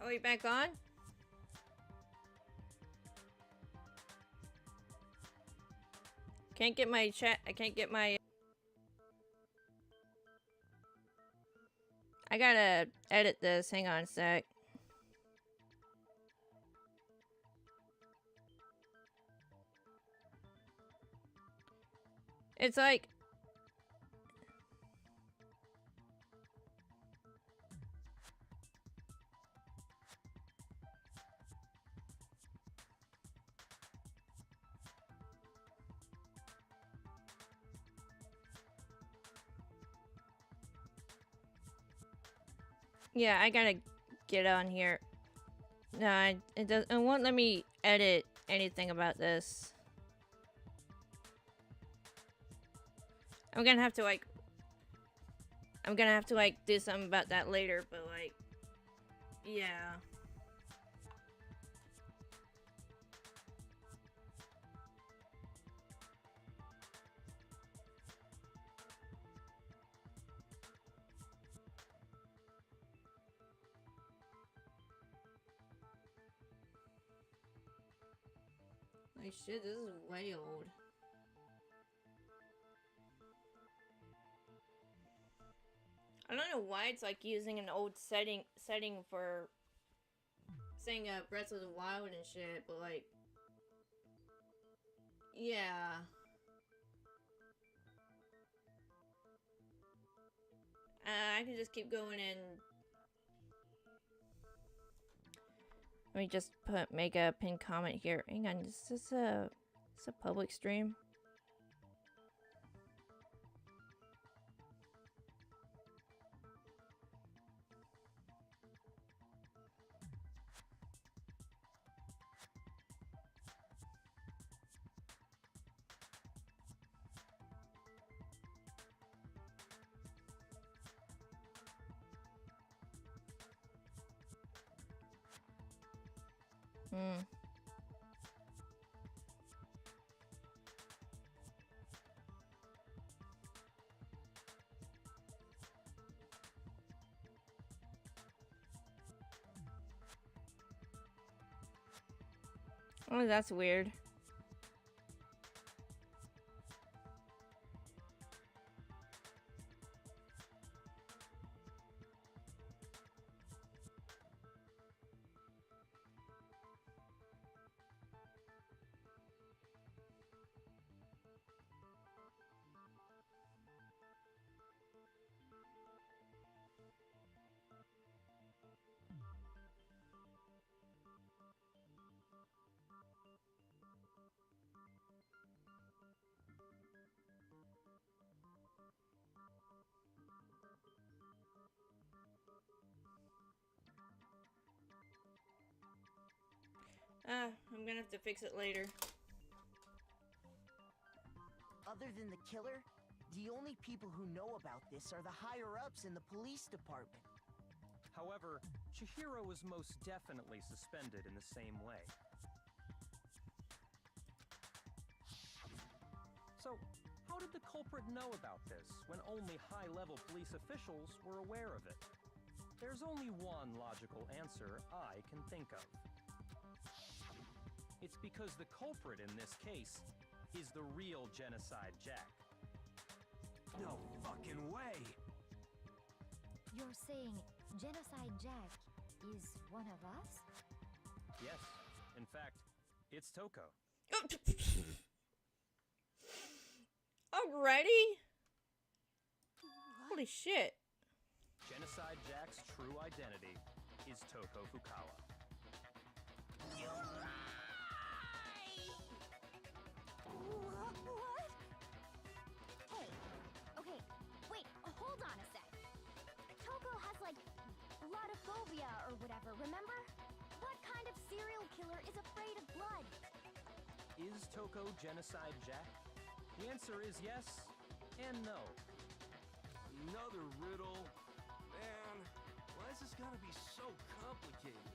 Are we back on? Can't get my chat. I can't get my. I gotta edit this. Hang on a sec. It's like. Yeah, I gotta get on here. No, it doesn't. It won't let me edit anything about this. I'm gonna have to like. I'm gonna have to like do something about that later, but like, yeah. Like shit, this is way old. I don't know why it's like using an old setting for saying Breath of the Wild and shit, but like, yeah. I can just keep going and let me just make a pinned comment here. Hang on, is this a public stream? Hmm. Oh, that's weird. I'm gonna have to fix it later. Other than the killer, the only people who know about this are the higher-ups in the police department. However, Chihiro was most definitely suspended in the same way. So, how did the culprit know about this when only high-level police officials were aware of it? There's only one logical answer I can think of. It's because the culprit in this case is the real Genocide Jack. No fucking way! You're saying Genocide Jack is one of us? Yes, in fact, it's Toko. Alrighty? Holy shit. Genocide Jack's true identity is Toko Fukawa. You lie! What? Hey, okay, wait, hold on a sec. Toko has like blodophobia or whatever, remember? What kind of serial killer is afraid of blood? Is Toko Genocide Jack? The answer is yes and no. Another riddle? Man, why is this gotta be so complicated?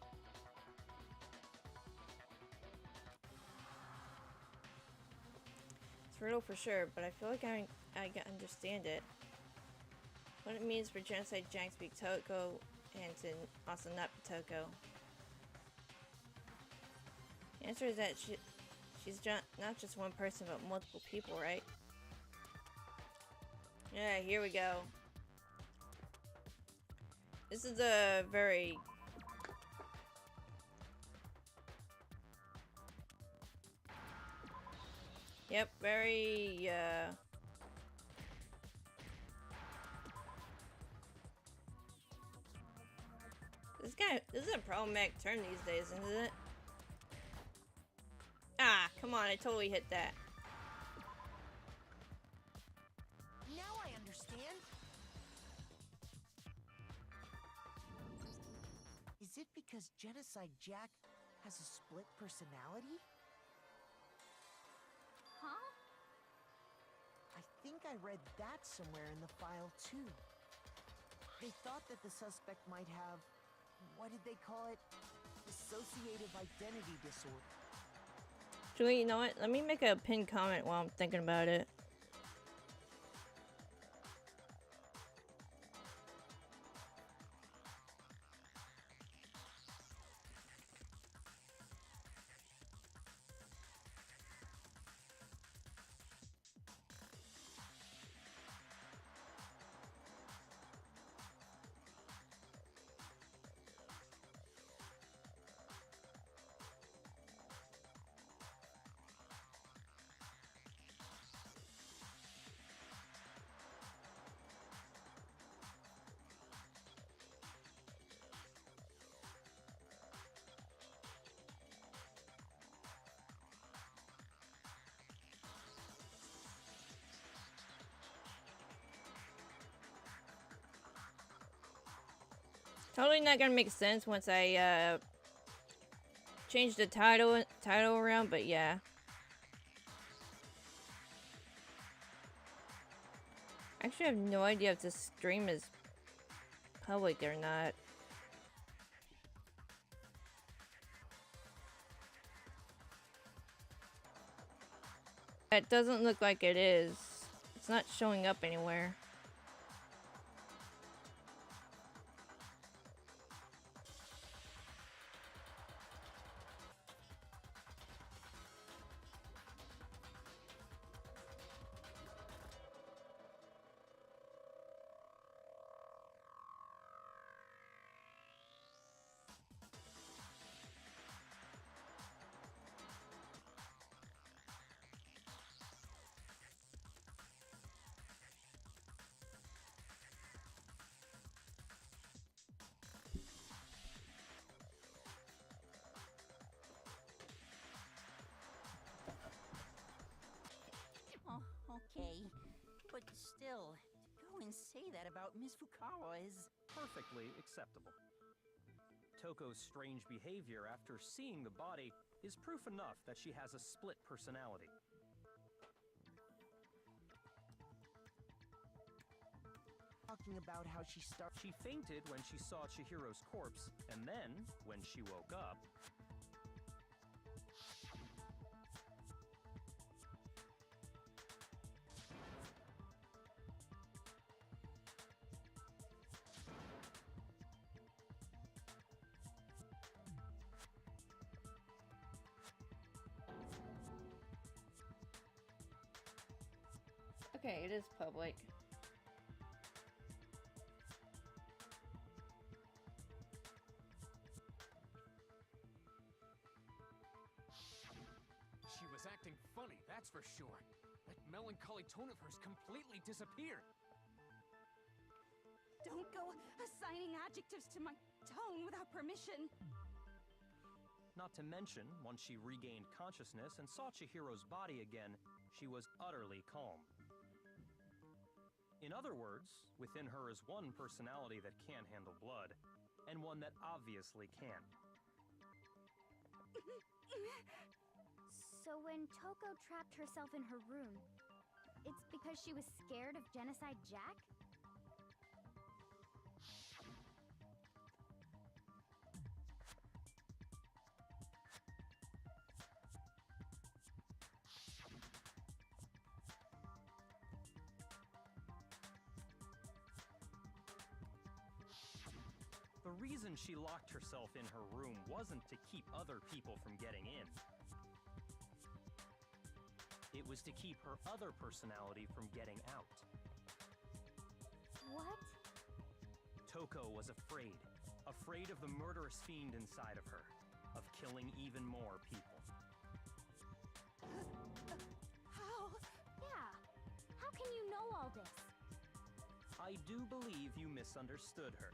It's riddle for sure, but I feel like I understand it. What it means for Genocide Jack to be Toko and to also not be Toko. The answer is that she's not just one person, but multiple people, right? Yeah, here we go. This is a very... Yep, very, This is a problematic term these days, isn't it? Ah, come on, I totally hit that. Now I understand. Is it because Genocide Jack has a split personality? Huh? I think I read that somewhere in the file, too. They thought that the suspect might have, what did they call it? Dissociative identity disorder. Julie, you know what? Let me make a pinned comment while I'm thinking about it. Totally not gonna make sense once I change the title around, but yeah. Actually, I have no idea if this stream is public or not. It doesn't look like it is. It's not showing up anywhere. Okay, but still, to go and say that about Miss Fukawa is... Perfectly acceptable. Toko's strange behavior after seeing the body is proof enough that she has a split personality. Talking about how she She fainted when she saw Chihiro's corpse, and then, when she woke up... Okay, it is public. She was acting funny, that's for sure. That melancholy tone of hers completely disappeared. Don't go assigning adjectives to my tone without permission. Not to mention, once she regained consciousness and saw Chihiro's body again, she was utterly calm. In other words, within her is one personality that can handle blood, and one that obviously can't. So when Toko trapped herself in her room, it's because she was scared of Genocide Jack? The reason she locked herself in her room wasn't to keep other people from getting in. It was to keep her other personality from getting out. What? Toko was afraid. Afraid of the murderous fiend inside of her. Of killing even more people. How? Yeah. How can you know all this? I do believe you misunderstood her.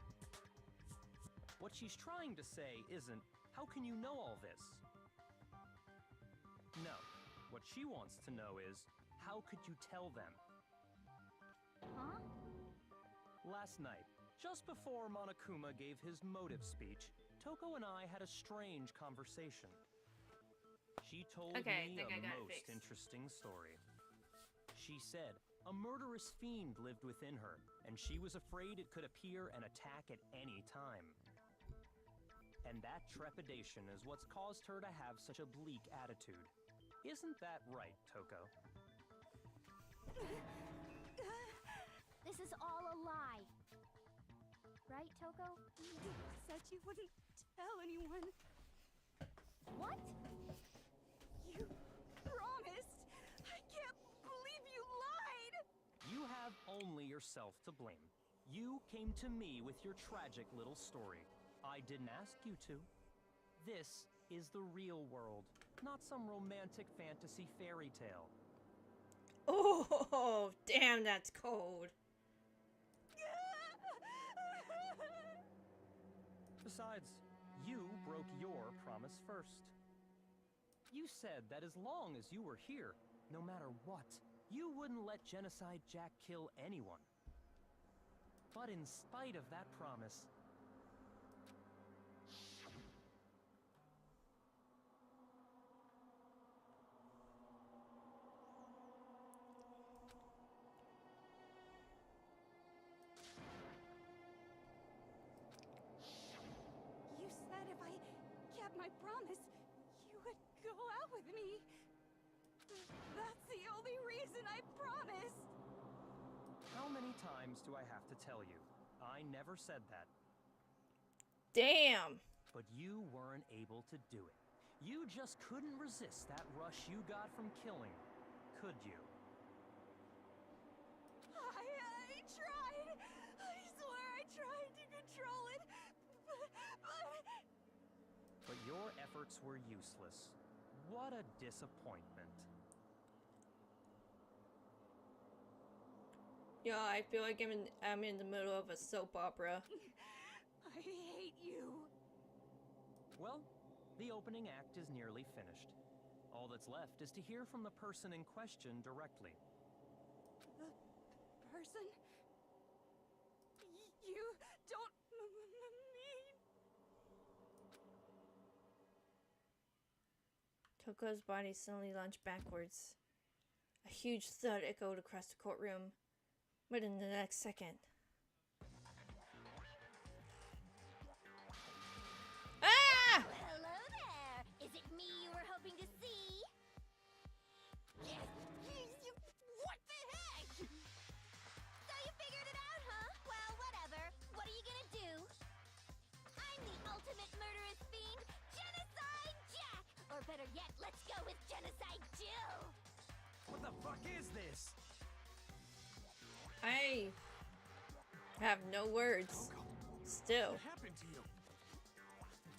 What she's trying to say isn't, how can you know all this? No. What she wants to know is, how could you tell them? Huh? Last night, just before Monokuma gave his motive speech, Toko and I had a strange conversation. She told me a most interesting story. She said a murderous fiend lived within her, and she was afraid it could appear and attack at any time. And that trepidation is what's caused her to have such a bleak attitude. Isn't that right, Toko? This is all a lie. Right, Toko? You said you wouldn't tell anyone. What? You promised. I can't believe you lied. You have only yourself to blame. You came to me with your tragic little story. I didn't ask you to. This is the real world, not some romantic fantasy fairy tale. Oh, damn, that's cold. Besides, you broke your promise first. You said that as long as you were here, no matter what, you wouldn't let Genocide Jack kill anyone. But in spite of that promise, You said if I kept my promise, you would go out with me. That's the only reason I promised. how many times do I have to tell you? I never said that. Damn. But you weren't able to do it. You just couldn't resist that rush you got from killing, could you? I tried. I swear I tried to control it, But your efforts were useless. What a disappointment. Yo, I feel like I'm in the middle of a soap opera. I hate you. Well, the opening act is nearly finished. All that's left is to hear from the person in question directly. The person? You don't mean... Toko's body suddenly lunged backwards. A huge thud echoed across the courtroom. But in the next second... Ah! Hello there! Is it me you were hoping to see? What the heck? So you figured it out, huh? Well, whatever. What are you gonna do? I'm the ultimate murderous fiend, Genocide Jack! Or better yet, let's go with Genocide Jill! What the fuck is this? I have no words. Still. What happened to you?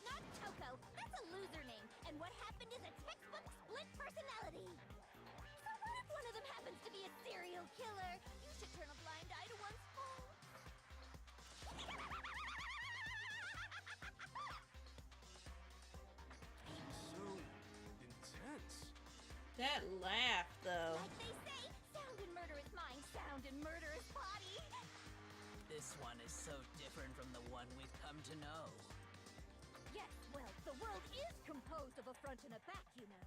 Not Toko. That's a loser name. And what happened is a textbook split personality. So what if one of them happens to be a serial killer? You should turn a blind eye to one's fault. So intense. That laugh, though. Like they say, sound in murderous mind, sound in murderous body. This one is so different from the one we've come to know. Yes, well, the world is composed of a front and a back, you know.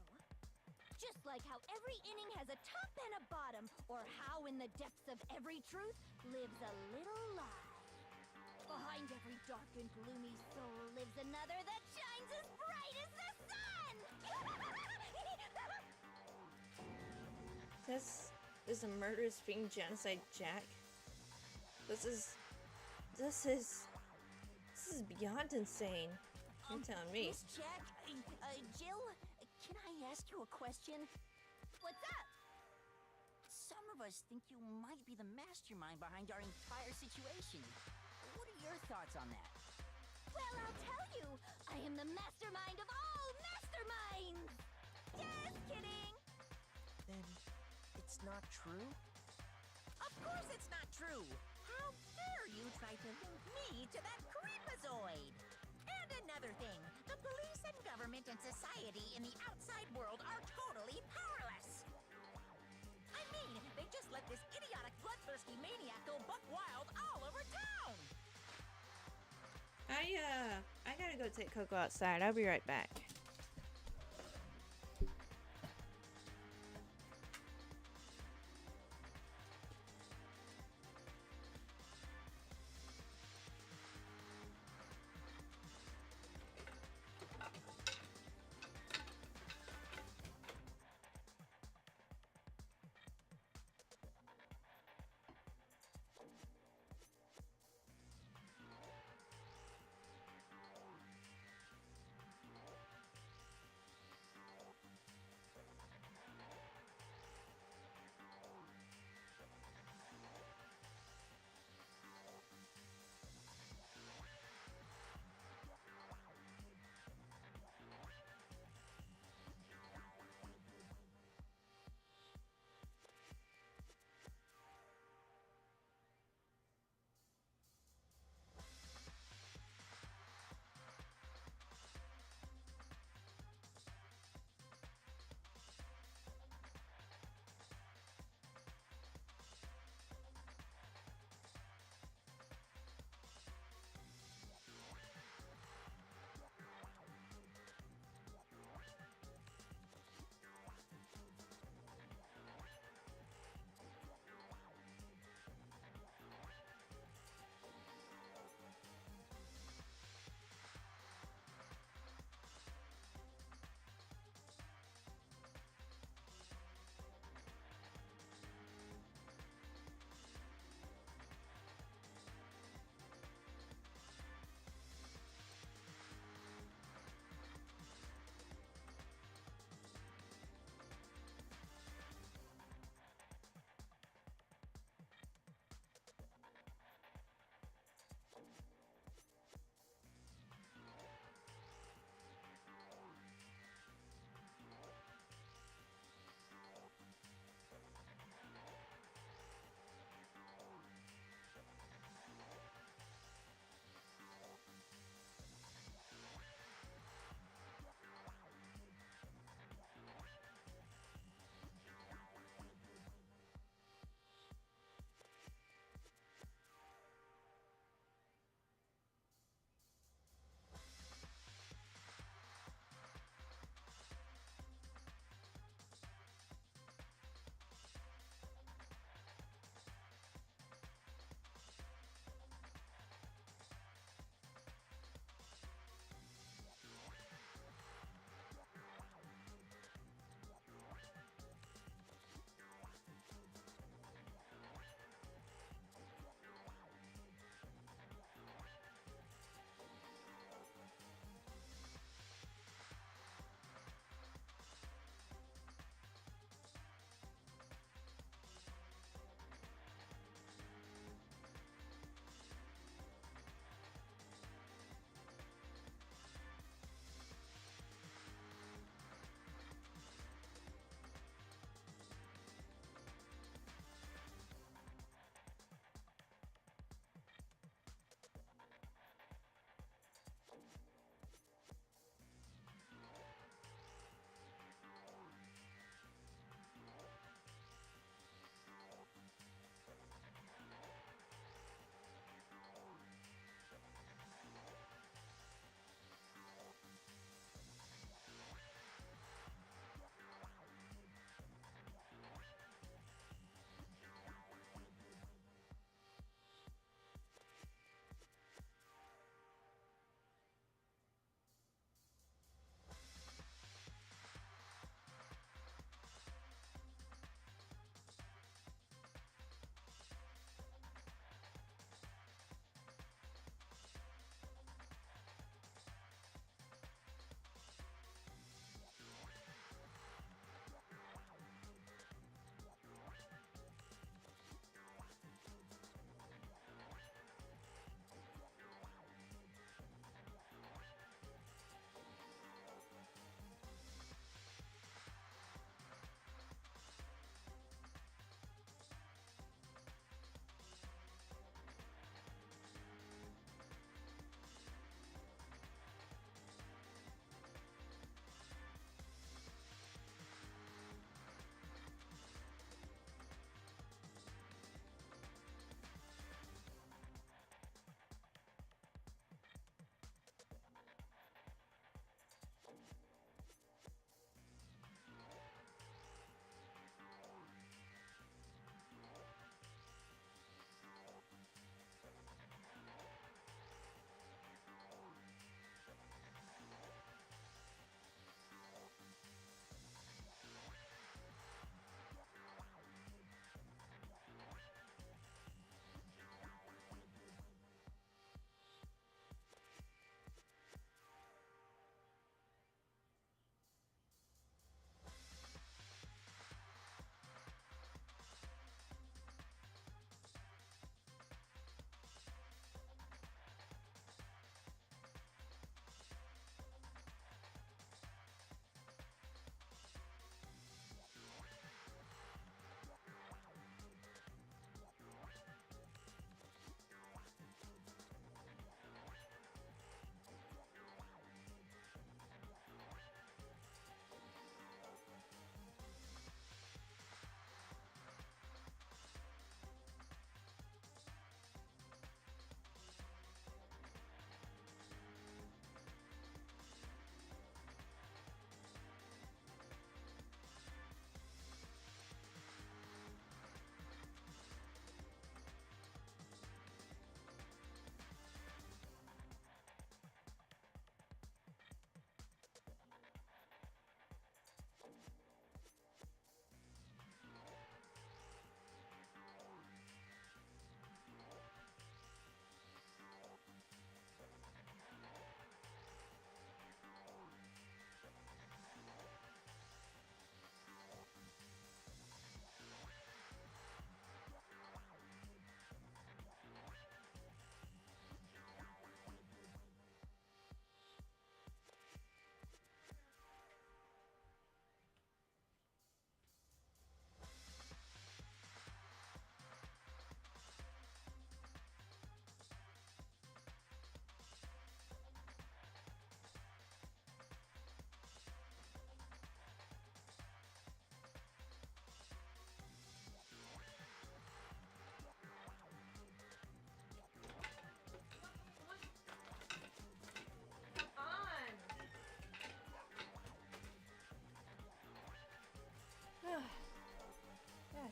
Just like how every inning has a top and a bottom, or how in the depths of every truth lives a little lie. Behind every dark and gloomy soul lives another that shines as bright as the sun! This is a murderous fiend, Genocide Jack. This is beyond insane. You're telling me. Miss Jack, Jill, can I ask you a question? What's up? Some of us think you might be the mastermind behind our entire situation. What are your thoughts on that? Well, I'll tell you, I am the mastermind of all masterminds! Just kidding! Then it's not true? Of course it's not true! How dare you try to link me to that creepazoid! And another thing, the police and government and society in the outside world are totally powerless! I mean, they just let this idiotic bloodthirsty maniac go buck wild all over town! I gotta go take Coco outside. I'll be right back.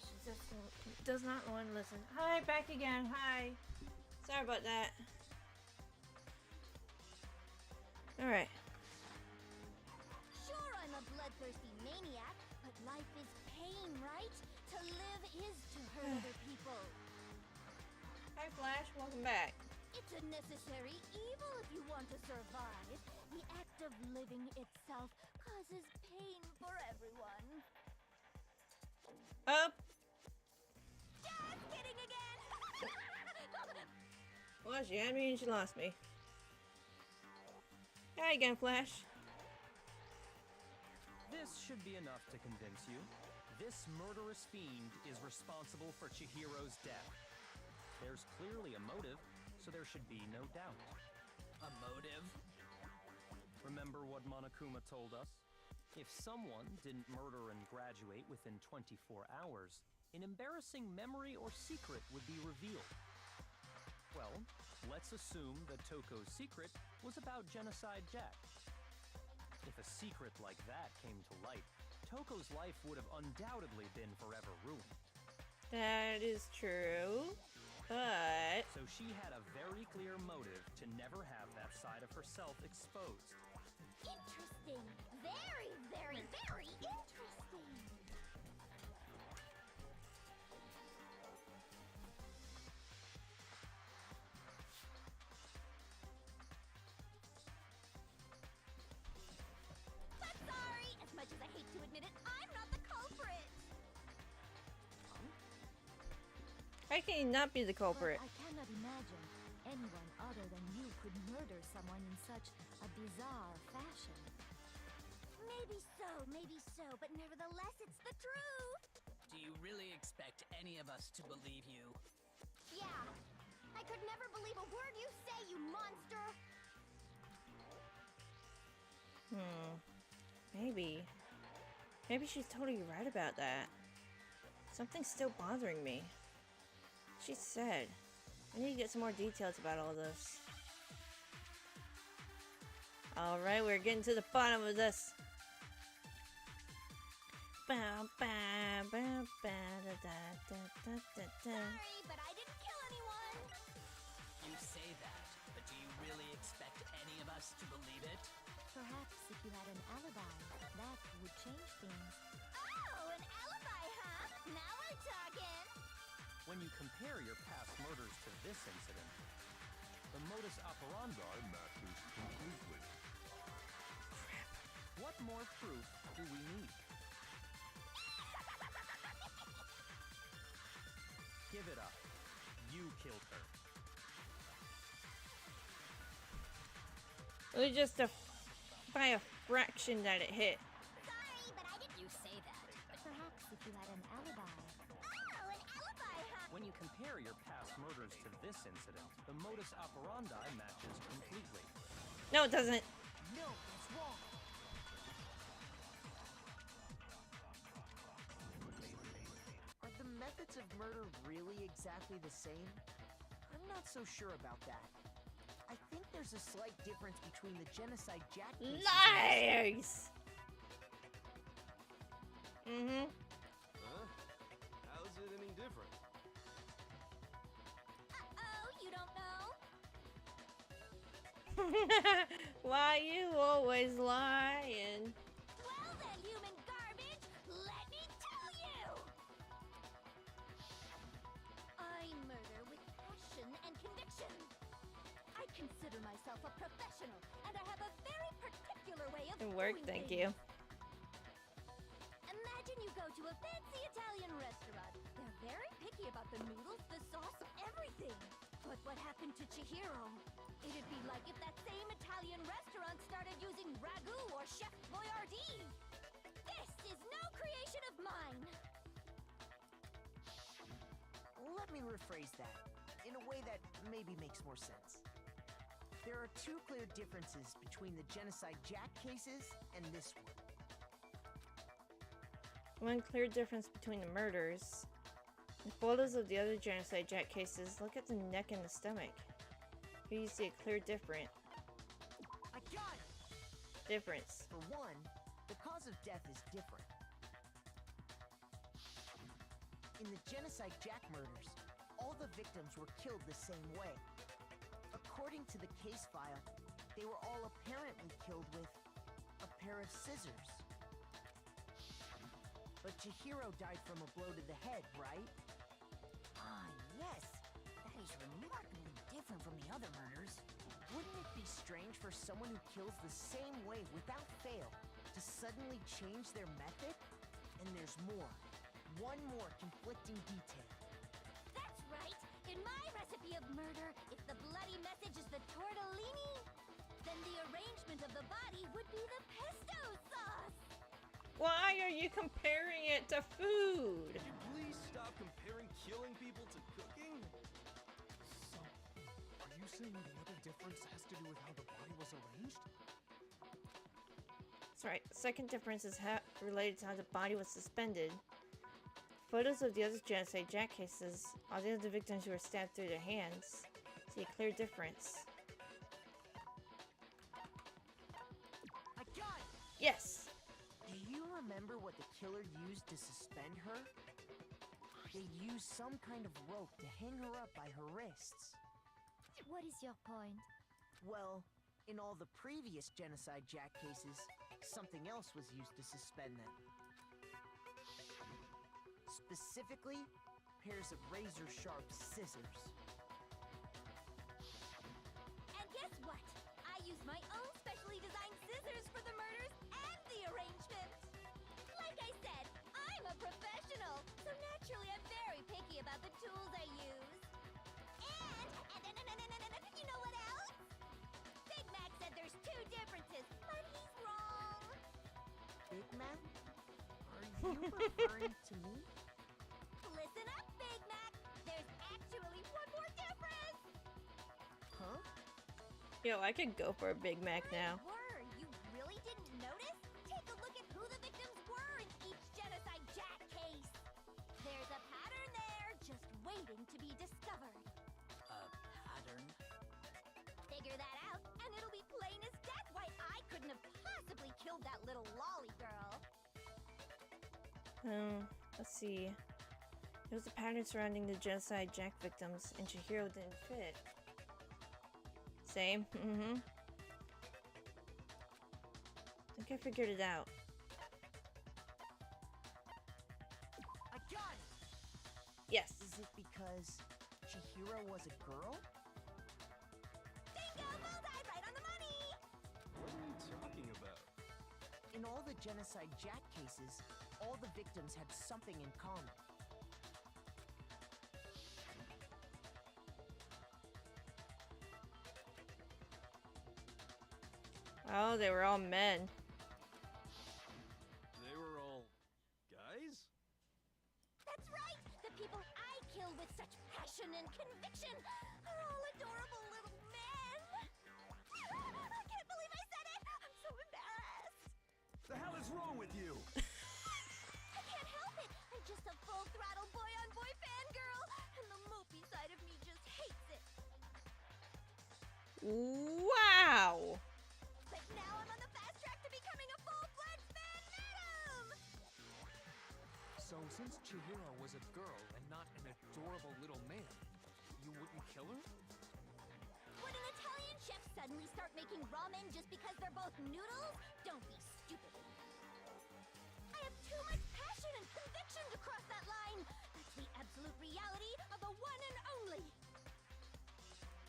she just does not want to listen. Hi, back again. Hi. Sorry about that. Alright. Sure, I'm a bloodthirsty maniac, but life is pain, right? To live is to hurt other people. Hi, Flash. Welcome back. It's a necessary evil if you want to survive. The act of living itself causes pain for everyone. Up. Just kidding again! Well, she had me and she lost me. Hi again, Flash. This should be enough to convince you. This murderous fiend is responsible for Chihiro's death. There's clearly a motive, so there should be no doubt. A motive? Remember what Monokuma told us? If someone didn't murder and graduate within 24 hours, an embarrassing memory or secret would be revealed. Well, let's assume that Toko's secret was about Genocide Jack. If a secret like that came to light, Toko's life would have undoubtedly been forever ruined. That is true, but... So she had a very clear motive to never have that side of herself exposed. Interesting. Very, very, very interesting. But sorry, as much as I hate to admit it, I'm not the culprit. How can you not be the culprit? But I cannot imagine anyone other than you could murder someone in such a bizarre fashion. Maybe so, but nevertheless, it's the truth. Do you really expect any of us to believe you? Yeah. I could never believe a word you say, you monster. Maybe. Maybe she's totally right about that. Something's still bothering me. She said. I need to get some more details about all this. Alright, we're getting to the bottom of this. Sorry, but I didn't kill anyone. You say that, but do you really expect any of us to believe it? Perhaps if you had an alibi, that would change things. Oh, an alibi, huh? Now we're talking. When you compare your past murders to this incident, the modus operandi matches completely. What more proof do we need? Give it up. You killed her. It was just by a fraction that it hit. Sorry, but I didn't. You say that, but Perhaps if you had an alibi. Oh, an alibi, huh? When you compare your past murders to this incident, the modus operandi matches completely. No, it doesn't. No, it's wrong. Are the methods of murder really exactly the same? I'm not so sure about that. I think there's a slight difference between the Genocide Jack cases. Nice! Huh? How's it any different? Uh-oh, you don't know? Why you always lying? Well then, human garbage, let me tell you! I murder with passion and conviction. I consider myself a professional, and I have a very particular way of It worked, doing thank things. you. Imagine you go to a fancy Italian restaurant. They're very picky about the noodles, the sauce, everything. But what happened to Chihiro? It'd be like if that same Italian restaurant started using ragu or Chef Boyardee. This is no creation of mine. Let me rephrase that in a way that maybe makes more sense. There are two clear differences between the Genocide Jack cases and this one. One clear difference between the murders. In photos of the other Genocide Jack cases, look at the neck and the stomach. Here you see a clear difference. I got it! For one, the cause of death is different. In the Genocide Jack murders, all the victims were killed the same way. According to the case file, they were all apparently killed with a pair of scissors. But Chihiro died from a blow to the head, right? Ah, yes. That is remarkably different from the other murders. Wouldn't it be strange for someone who kills the same way without fail to suddenly change their method? And there's more. One more conflicting detail. That's right! In my recipe of murder, if the bloody message is the tortellini, then the arrangement of the body would be the pesto sauce! Why are you comparing it to food? Can you please stop comparing killing people to cooking? So, are you saying the other difference has to do with how the body was arranged? That's right. The second difference is related to how the body was suspended. Photos of the other Genocide Jack cases are the other victims who were stabbed through their hands. See a clear difference. I got it! Yes! Do you remember what the killer used to suspend her? They used some kind of rope to hang her up by her wrists. What is your point? Well, in all the previous Genocide Jack cases, something else was used to suspend them. Specifically, pairs of razor-sharp scissors. And guess what? I used my own specially designed scissors for the murders and the arrangement! Like I said, I'm a professional, so naturally I'm very picky about the tools I use. And you know what else? Big Mac said there's two differences, but he's wrong. Big Mac? Are you referring to me? Listen up, Big Mac. There's actually one more difference. Huh? Yo, I could go for a Big Mac now. Word, you really didn't notice? Take a look at who the victims were in each Genocide Jack case. There's a pattern there, just waiting to be discovered. A pattern? Figure that out, and it'll be plain as death why I couldn't have possibly killed that little lolly girl. Let's see. There was a pattern surrounding the Genocide Jack victims, and Chihiro didn't fit. Same. I think I figured it out. I got it! Yes. Is it because Chihiro was a girl? Bingo! Bullseye! Right on the money! What are you talking about? In all the Genocide Jack cases, all the victims had something in common. Oh, they were all men. They were all guys? That's right! The people I kill with such passion and conviction are all adorable little men! I can't believe I said it! I'm so embarrassed! The hell is wrong with you? I can't help it! I'm just a full-throttle boy-on-boy fangirl, and the mopey side of me just hates it. Wow! But now I'm on the fast track to becoming a full-fledged fan madam! So, since Chihiro was a girl and not an adorable little man, you wouldn't kill her? Would an Italian chef suddenly start making ramen just because they're both noodles? Don't be stupid. I have too much passion and conviction to cross that line. That's the absolute reality of the one and only.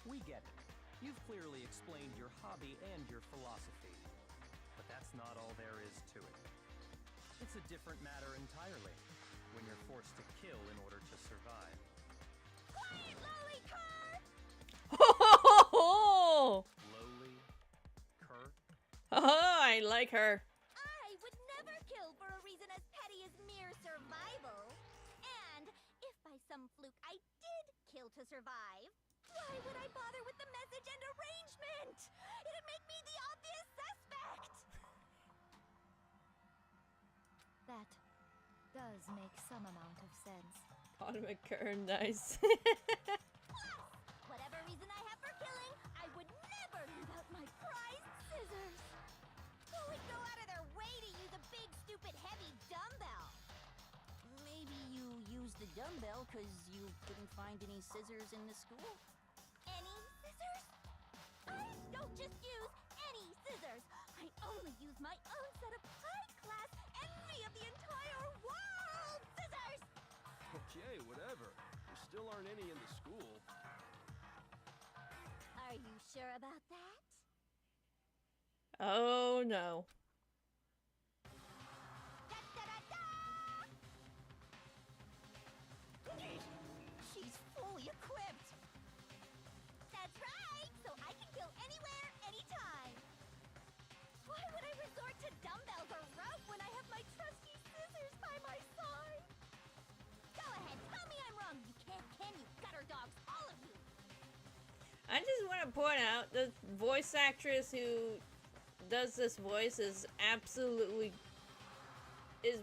We get it. You've clearly explained your hobby and your philosophy. But that's not all there is to it. It's a different matter entirely, when you're forced to kill in order to survive. Quiet, lolly car! Oh, Lowly, Kurt, I like her. I would never kill for a reason as petty as mere survival. And if by some fluke I did kill to survive, why would I bother with the message and arrangement? It'd make me the obvious suspect! That does make some amount of sense. Bottom of Kern, nice. Plus, whatever reason I have for killing, I would never leave out my prized scissors. Who would go out of their way to use a big, stupid, heavy dumbbell? Maybe you used the dumbbell because you couldn't find any scissors in the school? Any scissors? I don't just use any scissors. I only use my own set of high-class, envy of the entire world scissors! Okay, whatever. There still aren't any in the school. Are you sure about that? Oh no. She's fully equipped. That's right, so I can kill anywhere, anytime. Why would I resort to dumbbells or rope when I have my trusty scissors by my side? Go ahead, tell me I'm wrong. You can't, can you? Gutter dogs, all of you. I just want to point out the voice actress who does this voice is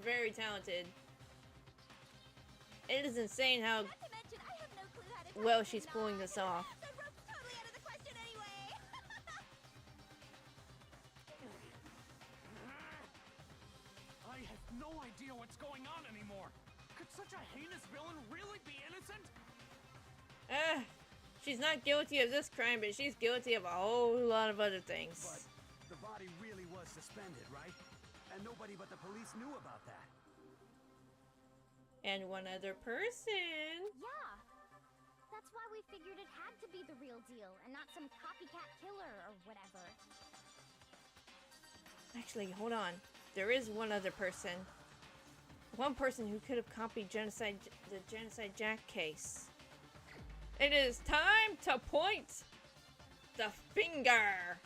very talented. It is insane how Not to mention, I have no clue how to well tie she's a pulling knot. this off. So rope's totally out of the question anyway. I have no idea what's going on anymore. Could such a heinous villain really be innocent? She's not guilty of this crime, but she's guilty of a whole lot of other things. But the body really was suspended, right? And nobody but the police knew about that. And one other person. Yeah. That's why we figured it had to be the real deal and not some copycat killer or whatever. Actually, hold on. There is one other person. One person who could have copied the Genocide Jack case. It is time to point the finger.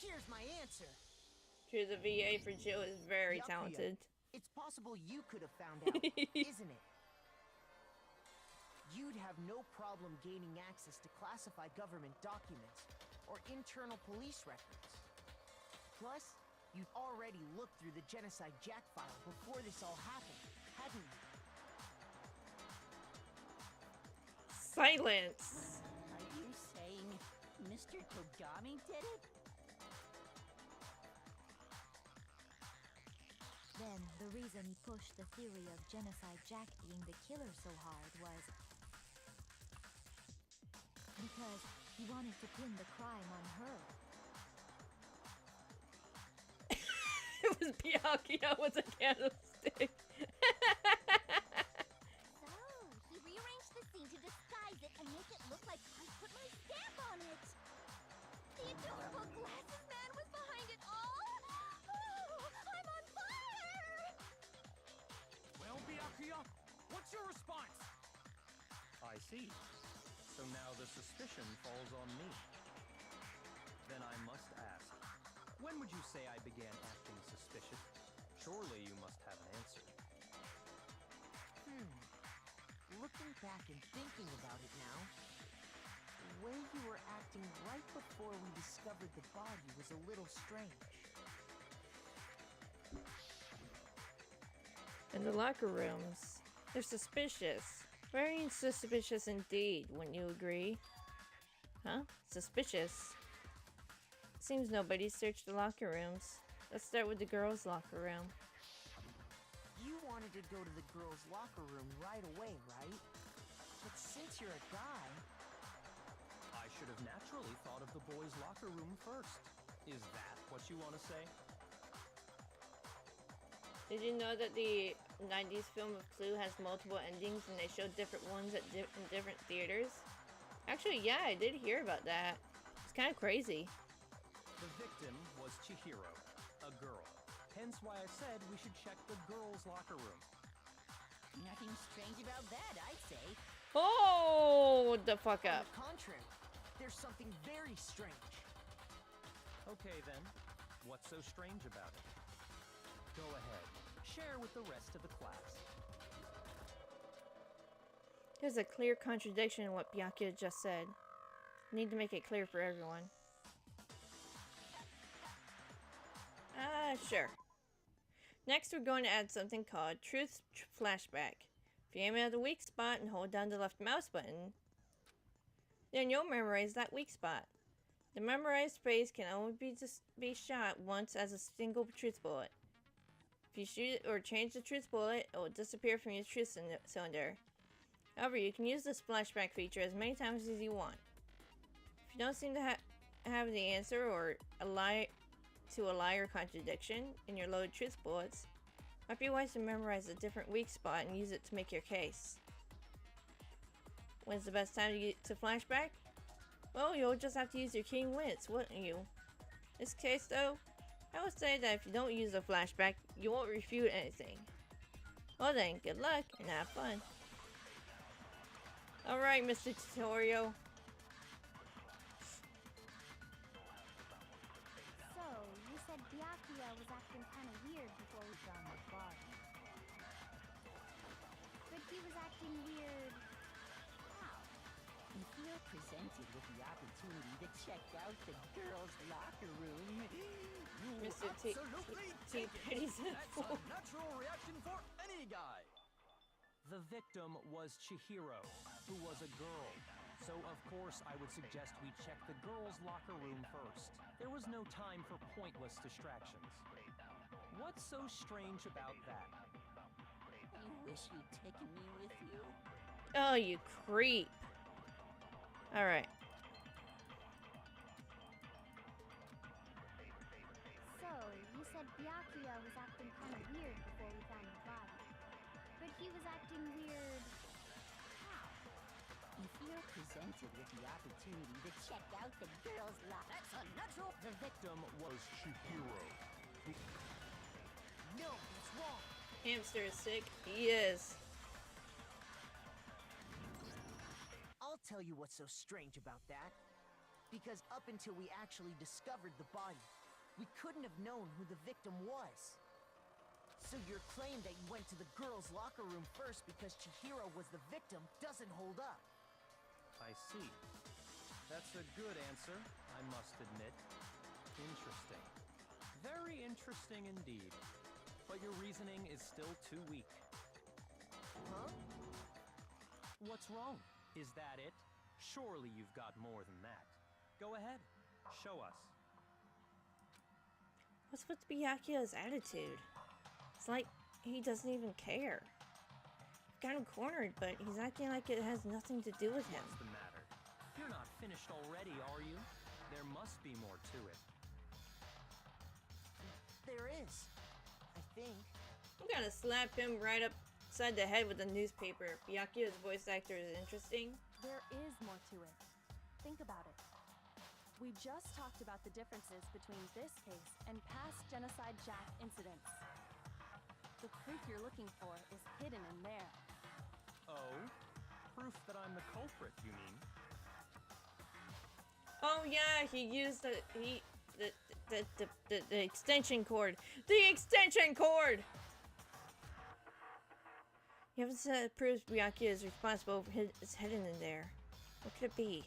Here's my answer. True, the VA for Jill is very Yup, talented. It's possible you could have found out, isn't it? You'd have no problem gaining access to classified government documents or internal police records. Plus, you'd already looked through the Genocide Jack file before this all happened, hadn't you? Silence. Are you saying Mr. Togami did it? Then the reason he pushed the theory of Genocide Jack being the killer so hard was because he wanted to pin the crime on her. It was Byakuya with a candlestick. So, he rearranged the scene to disguise it and make it look like I put my stamp on it. The adorable glasses man was behind it all. Oh, I'm on fire! Well, Byakuya, what's your response? I see. So now the suspicion falls on me. Then I must ask, when would you say I began acting suspicious? Surely you must have an answer. Looking back and thinking about it now, the way you were acting right before we discovered the body was a little strange. In the locker rooms, they're suspicious. Very suspicious indeed, wouldn't you agree? Huh? Suspicious. Seems nobody searched the locker rooms. Let's start with the girls' locker room. You wanted to go to the girls' locker room right away, right? But since you're a guy... I should have naturally thought of the boys' locker room first. Is that what you want to say? Did you know that the 90s film of Clue has multiple endings and they show different ones at in different theaters? Actually, yeah, I did hear about that. It's kind of crazy. The victim was Chihiro, a girl. Hence why I said we should check the girls' locker room. Nothing strange about that, I'd say. Oh, the fuck On up. the contrary, there's something very strange. Okay then, what's so strange about it? Go ahead, share with the rest of the class. There's a clear contradiction in what Byakuya just said. Need to make it clear for everyone. Sure. Next, we're going to add something called Truth Flashback. If you aim at the weak spot and hold down the left mouse button, then you'll memorize that weak spot. The memorized phrase can only be shot once as a single truth bullet. If you shoot or change the truth bullet, it will disappear from your truth cylinder. However, you can use the splashback feature as many times as you want. If you don't seem to have the answer or a lie or contradiction in your loaded truth bullets, it might be wise to memorize a different weak spot and use it to make your case. When's the best time to flashback? Well, you'll just have to use your keen wits, wouldn't you? In this case, though, I would say that if you don't use a flashback, you won't refute anything. Well then, good luck and have fun. Alright, Mr. Tutorial. So, you said Byakuya was acting kind of weird before we found the body. But he was acting weird... how? If you're presented with the opportunity to check out the girls' locker room, you will Mr. absolutely take it. T-Petty's That's a natural reaction for any guy. The victim was Chihiro, who was a girl. So, of course, I would suggest we check the girls' locker room first. There was no time for pointless distractions. What's so strange about that? You wish you'd taken me with you? Oh, you creep. Alright. So, you said Byakuya was acting kind of weird before we found the body. But he was acting weird... how? If you're presented with the opportunity to check out the girls' locker... That's unnatural! The victim was Chihiro. No, it's wrong. Hamster is sick. He is. I'll tell you what's so strange about that. Because up until we actually discovered the body, we couldn't have known who the victim was. So your claim that you went to the girls' locker room first because Chihiro was the victim doesn't hold up. I see. That's a good answer, I must admit. Interesting. Very interesting indeed. But your reasoning is still too weak. Huh? What's wrong? Is that it? Surely you've got more than that. Go ahead. Show us. What's with Byakuya's attitude? It's like he doesn't even care. Got him cornered, but he's acting like it has nothing to do with him. What's the matter? You're not finished already, are you? There must be more to it. There is. I think. I'm gonna slap him right upside the head with a newspaper. Byakuya's voice actor is interesting. There is more to it. Think about it. We just talked about the differences between this case and past Genocide Jack incidents. The proof you're looking for is hidden in there. Oh? Proof that I'm the culprit, you mean? Oh yeah, he used the extension cord. The extension cord! You haven't said it proves Byakuya is responsible for his hidden in there. What could it be?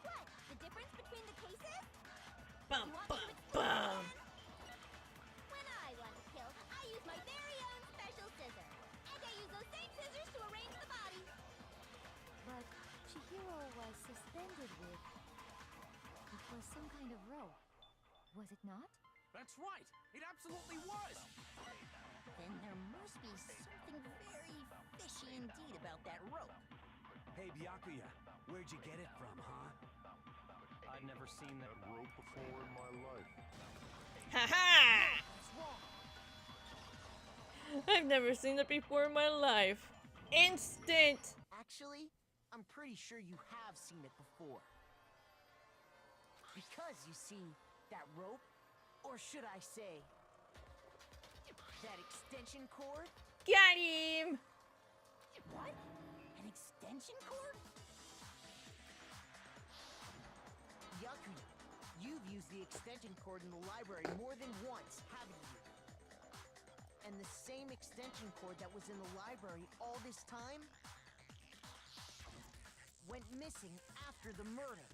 What? The difference between the cases? Bum, You want bum, me to explain bum. again? When I want to kill, I use my very own special scissors. And I use those same scissors to arrange the body. But Chihiro was suspended with... It was some kind of rope. Was it not? That's right! It absolutely was! Then there must be something very fishy indeed about that rope. Hey, Byakuya, where'd you get it from, huh? I've never seen that rope before in my life. Haha! That's wrong. I've never seen that before in my life. Instant! Actually, I'm pretty sure you have seen it before. Because you see, that rope, or should I say, that extension cord? Got him! What? An extension cord? Byakuya, you've used the extension cord in the library more than once, haven't you? And the same extension cord that was in the library all this time went missing after the murder.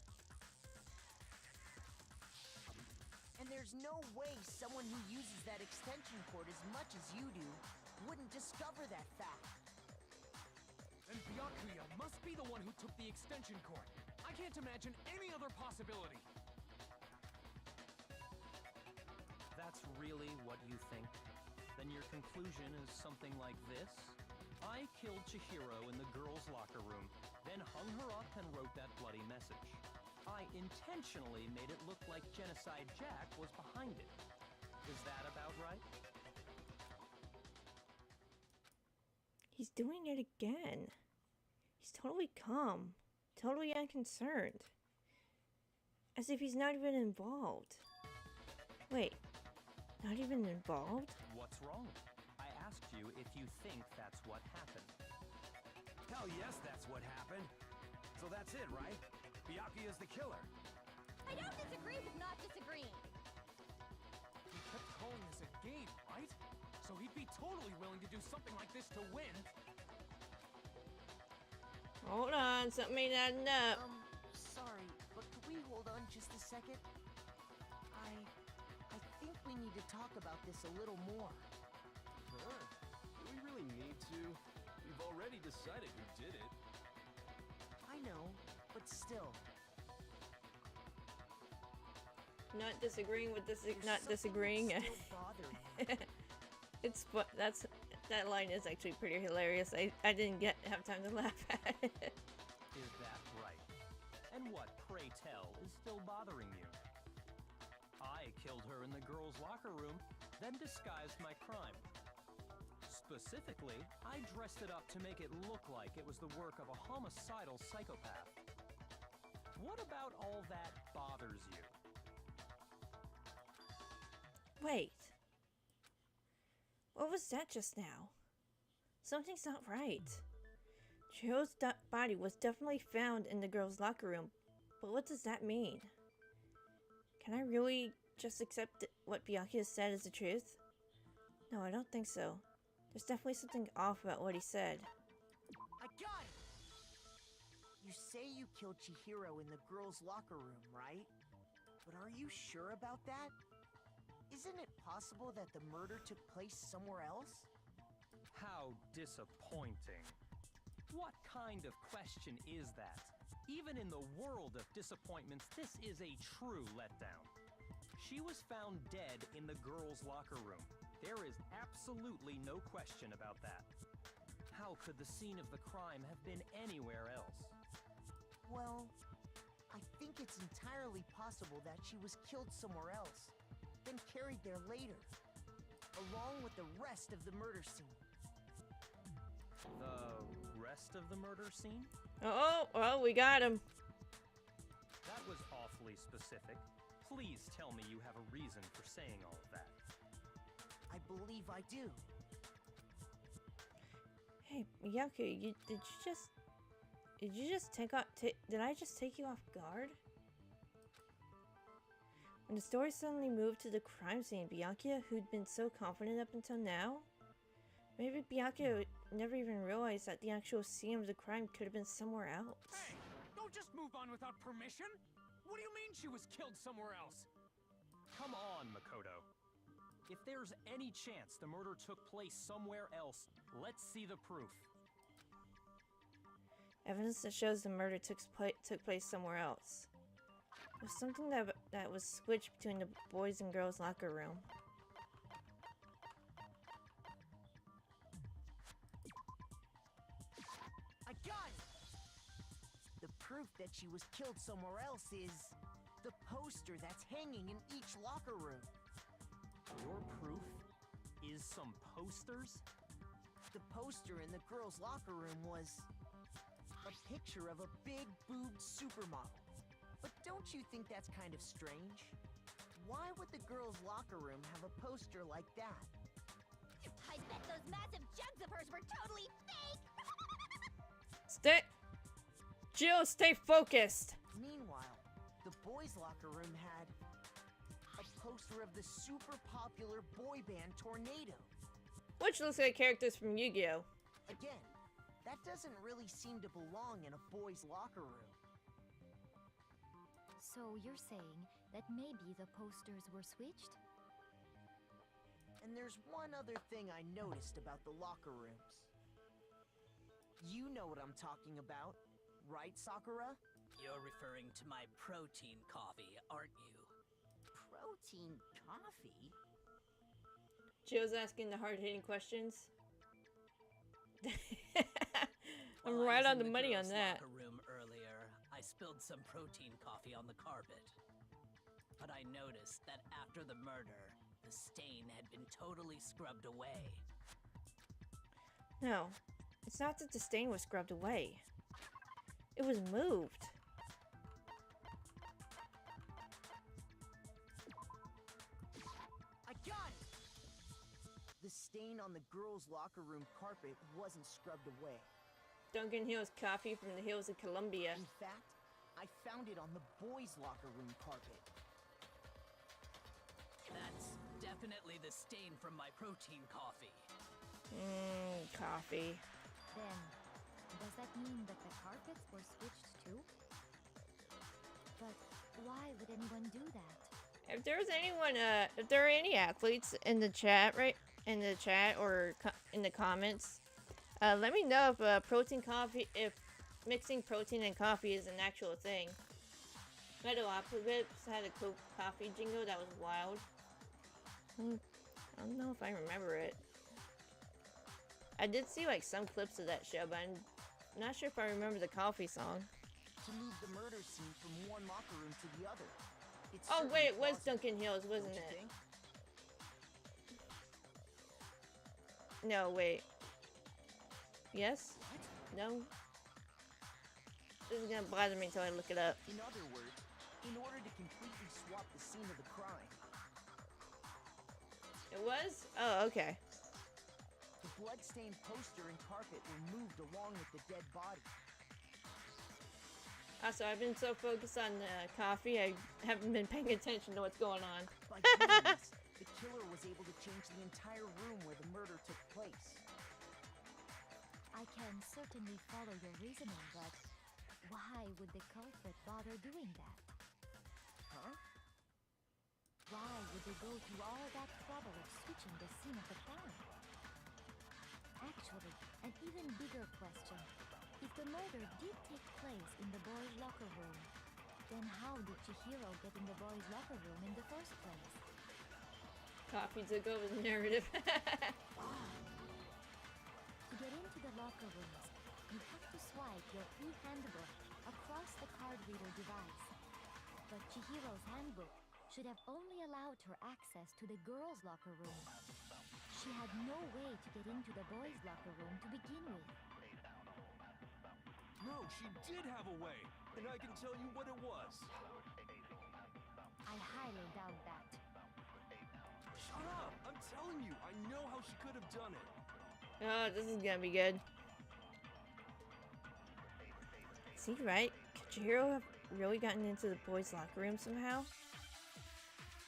And there's no way someone who uses that extension cord as much as you do wouldn't discover that fact. And Byakuya must be the one who took the extension cord. I can't imagine any other possibility. That's really what you think? Then your conclusion is something like this? I killed Chihiro in the girls' locker room, then hung her up and wrote that bloody message. I intentionally made it look like Genocide Jack was behind it. Is that about right? He's doing it again. He's totally calm, totally unconcerned. As if he's not even involved. Wait, not even involved? What's wrong? I asked you if you think that's what happened. Hell yes, that's what happened. So that's it, right? Byakuya's the killer. I don't disagree with not disagreeing. He kept calling this a game, right? So he'd be totally willing to do something like this to win. Hold on, something ain't adding up. Sorry, but could we hold on just a second? I think we need to talk about this a little more. Huh? Do we really need to? We've already decided who did it. I know, but still. Not disagreeing with this, There's not something disagreeing. that's still bothering me. It's that line is actually pretty hilarious. I didn't have time to laugh at it. Is that right? And what, pray tell, is still bothering you? I killed her in the girls' locker room, then disguised my crime. Specifically, I dressed it up to make it look like it was the work of a homicidal psychopath. What about all that bothers you? Wait. What was that just now? Something's not right. Chihiro's body was definitely found in the girls' locker room, but what does that mean? Can I really just accept what Byakuya said as the truth? No, I don't think so. There's definitely something off about what he said. I got it! You say you killed Chihiro in the girls' locker room, right? But are you sure about that? Isn't it possible that the murder took place somewhere else? How disappointing. What kind of question is that? Even in the world of disappointments, this is a true letdown. She was found dead in the girls' locker room. There is absolutely no question about that. How could the scene of the crime have been anywhere else? Well, I think it's entirely possible that she was killed somewhere else, then carried there later, along with the rest of the murder scene. The rest of the murder scene? Oh, well, we got him. That was awfully specific. Please tell me you have a reason for saying all of that. I believe I do. Hey, Miyako, did you just take off? Did I just take you off guard? When the story suddenly moved to the crime scene, Byakuya, who'd been so confident up until now, maybe Byakuya never even realized that the actual scene of the crime could have been somewhere else. Hey, don't just move on without permission. What do you mean she was killed somewhere else? Come on, Makoto. If there's any chance the murder took place somewhere else, let's see the proof. Evidence that shows the murder took place somewhere else. It was something that was switched between the boys' and girls' locker room. I got it! The proof that she was killed somewhere else is the poster that's hanging in each locker room. Your proof is some posters? The poster in the girls' locker room was a picture of a big-boobed supermodel. But don't you think that's kind of strange? Why would the girls' locker room have a poster like that? I bet those massive jugs of hers were totally Stay... fake! Jill, stay focused! Meanwhile, the boys' locker room had a poster of the super popular boy band Tornado. Which looks like characters from Yu-Gi-Oh! Again, that doesn't really seem to belong in a boys' locker room. So you're saying that maybe the posters were switched? And there's one other thing I noticed about the locker rooms. You know what I'm talking about, right, Sakura? You're referring to my protein coffee, aren't you? Protein coffee? Joe's asking the hard-hitting questions. I'm While I right was on in the money on girls' that. locker room earlier, I spilled some protein coffee on the carpet. But I noticed that after the murder, the stain had been totally scrubbed away. No, it's not that the stain was scrubbed away. It was moved. I got it! The stain on the girls' locker room carpet wasn't scrubbed away. Duncan Hill's coffee from the hills of Colombia. In fact, I found it on the boys' locker room carpet. That's definitely the stain from my protein coffee. Coffee. Then, does that mean that the carpets were switched too? But why would anyone do that? If there's anyone, if there are any athletes in the chat, right? In the chat or in the comments, let me know if if mixing protein and coffee is an actual thing. Metalocalypse had a cool coffee jingle that was wild. I don't know if I remember it. I did see like some clips of that show, but I'm not sure if I remember the coffee song. To move the murder scene from one locker room to the other. It's Oh wait, it was plausible, Duncan Hills, wasn't don't you it? think? No, wait. Yes? No? This is gonna bother me until I look it up. In other words, in order to completely swap the scene of the crime, It was? Oh, okay. the blood-stained poster and carpet were moved along with the dead body. Also, I've been so focused on the coffee, I haven't been paying attention to what's going on. By doing this, the killer was able to change the entire room where the murder took place. I can certainly follow your reasoning, but why would the culprit bother doing that? Huh? Why would they go through all that trouble of switching the scene of the crime? Actually, an even bigger question. If the murder did take place in the boys' locker room, then how did Chihiro get in the boys' locker room in the first place? Coffee took over the narrative. To get into the locker rooms, you have to swipe your e-handbook across the card reader device. But Chihiro's handbook should have only allowed her access to the girls' locker room. She had no way to get into the boys' locker room to begin with. No, she did have a way, and I can tell you what it was. I highly doubt that. Shut up! I'm telling you, I know how she could have done it. Oh, this is gonna be good. Is he right? Could Chihiro have really gotten into the boys' locker room somehow?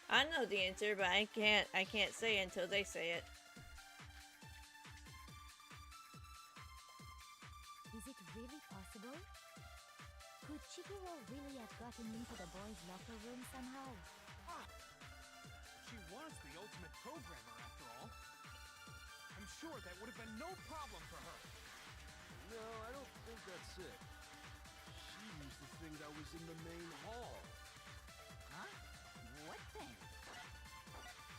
I know the answer, but I can't say it until they say it. Is it really possible? Could Chihiro really have gotten into the boys' locker room somehow? She was the ultimate programmer, after all. I'm sure that would have been no problem for her. No, I don't think that's it. She used the thing that was in the main hall. Huh? What thing?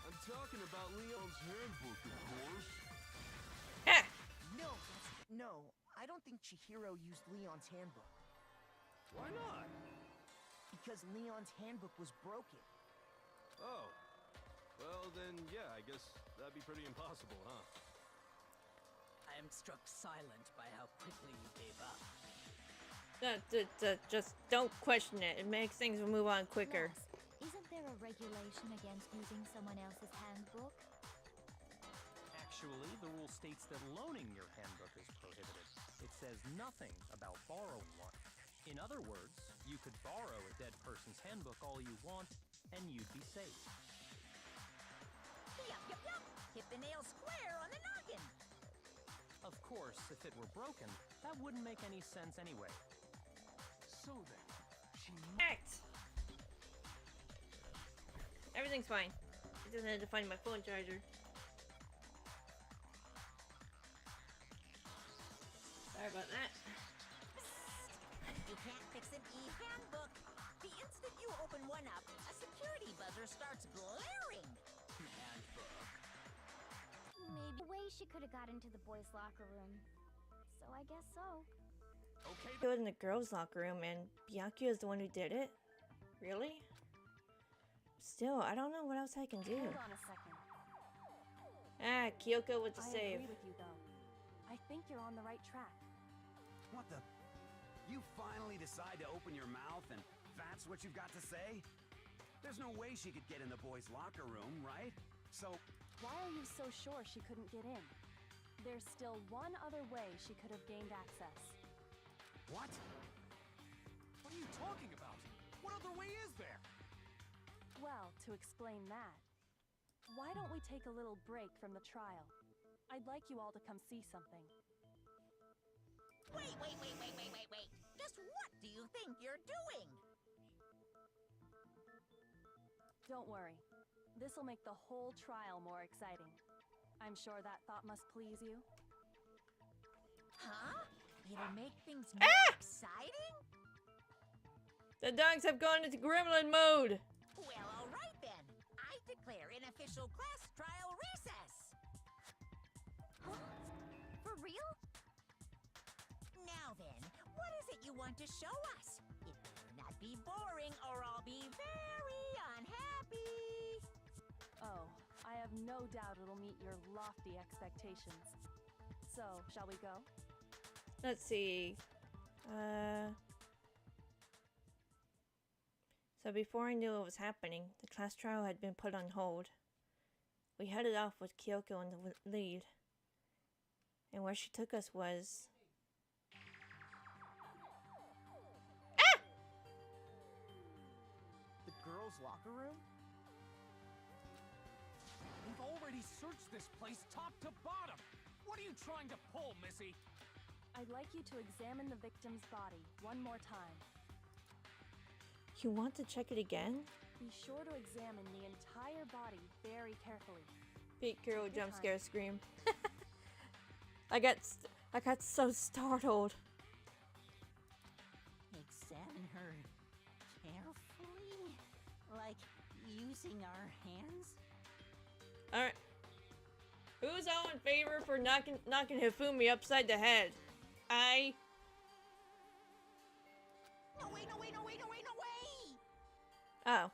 I'm talking about Leon's handbook, of course. No, I don't think Chihiro used Leon's handbook. Why not? Because Leon's handbook was broken. Oh. Well, then, yeah, I guess that'd be pretty impossible, huh? I am struck silent by how quickly you gave up. Just don't question it. It makes things move on quicker. Plus, isn't there a regulation against using someone else's handbook? Actually, the rule states that loaning your handbook is prohibited. It says nothing about borrowing one. In other words, you could borrow a dead person's handbook all you want, and you'd be safe. Yup. Hit the nail square on the noggin. Of course, if it were broken, that wouldn't make any sense anyway. So then, she Act! Everything's fine. I just had to find my phone charger. Sorry about open up, a security buzzer starts blaring. Handbook. Maybe a way she could have got into the boys' locker room. So I guess so. Okay. Go in the girls' locker room and Byakuya is the one who did it? Really? Still, I don't know what else I can do. Hold on a second. Ah, Kyoko with the I save. agree with you, though. I think you're on the right track. What the? You finally decide to open your mouth and that's what you've got to say? There's no way she could get in the boys' locker room, right? So... Why are you so sure she couldn't get in? There's still one other way she could have gained access. What? What are you talking about? What other way is there? Well, to explain that, why don't we take a little break from the trial? I'd like you all to come see something. Wait. Just what do you think you're doing? Don't worry. This'll make the whole trial more exciting. I'm sure that thought must please you. Huh? It'll make things more exciting? The dogs have gone into gremlin mode! Well, alright then. I declare an official class trial recess. Huh? For real? Now then, what is it you want to show us? It better not be boring or I'll be very unhappy. Oh, I have no doubt it'll meet your lofty expectations. So, shall we go? Let's see. So before I knew what was happening, the class trial had been put on hold. We headed off with Kyoko in the lead. And where she took us was... The girls' locker room? We've already searched this place top to bottom. What are you trying to pull, Missy? I'd like you to examine the victim's body one more time. You want to check it again? Be sure to examine the entire body very carefully. Pete Kuro jump scare scream. I got so startled. Examine her carefully? Like using our hands? Alright. Who's all in favor for knocking Hifumi upside the head? No way! Oh.